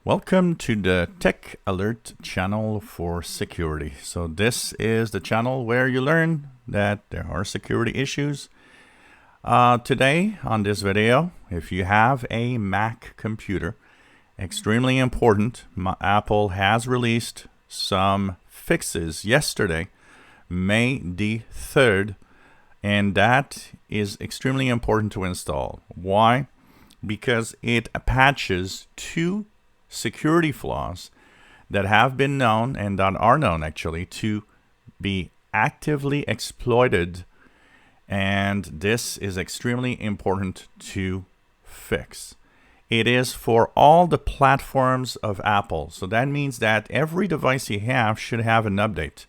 Welcome to the Tech Alert channel for security. So this is the channel where you learn that there are security issues. Today on this video, if you have a Mac computer, extremely important, Apple has released some fixes yesterday, May the 3rd, and that is extremely important to install. Why? Because it patches two security flaws that have been known and that are known actually to be actively exploited, and this is extremely important to fix. It is for all the platforms of Apple, so that means that every device you have should have an update.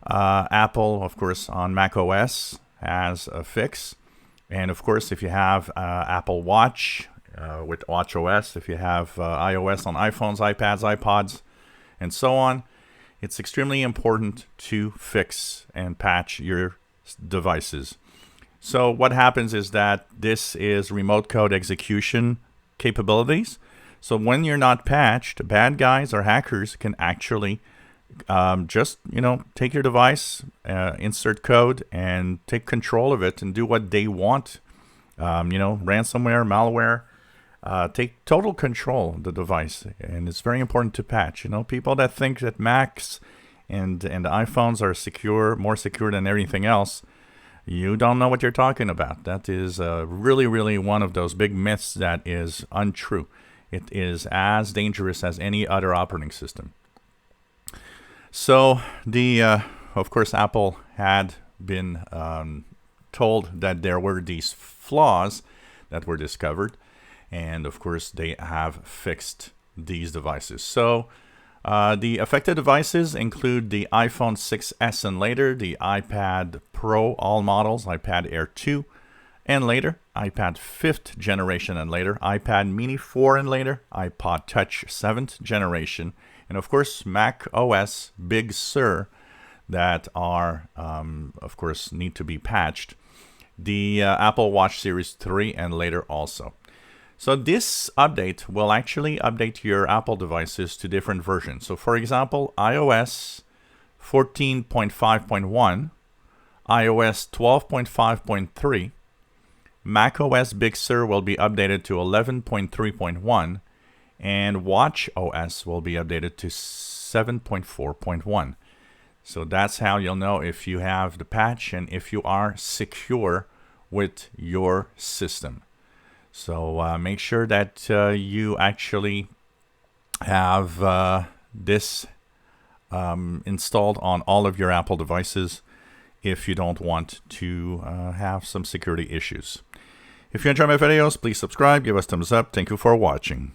Apple, of course, on Mac OS has a fix, and of course if you have Apple Watch with watchOS, if you have iOS on iPhones, iPads, iPods, and so on, it's extremely important to fix and patch your devices. So what happens is that this is remote code execution capabilities. So when you're not patched, bad guys or hackers can actually just take your device, insert code, and take control of it and do what they want. Ransomware, malware. Take total control of the device, and it's very important to patch. People that think that Macs and iPhones are secure, more secure than everything else, you don't know what you're talking about. That is really one of those big myths that is untrue. It is as dangerous as any other operating system. So of course, Apple had been told that there were these flaws that were discovered. And of course, they have fixed these devices. So the affected devices include the iPhone 6s and later, the iPad Pro, all models, iPad Air 2 and later, iPad 5th generation and later, iPad Mini 4 and later, iPod Touch 7th generation, and of course, Mac OS Big Sur that are, of course, need to be patched. The Apple Watch Series 3 and later also. So this update will actually update your Apple devices to different versions. So for example, iOS 14.5.1, iOS 12.5.3, macOS Big Sur will be updated to 11.3.1, and watchOS will be updated to 7.4.1. So that's how you'll know if you have the patch and if you are secure with your system. So make sure that you actually have this installed on all of your Apple devices if you don't want to have some security issues. If you enjoy my videos, please subscribe, give us thumbs up. Thank you for watching.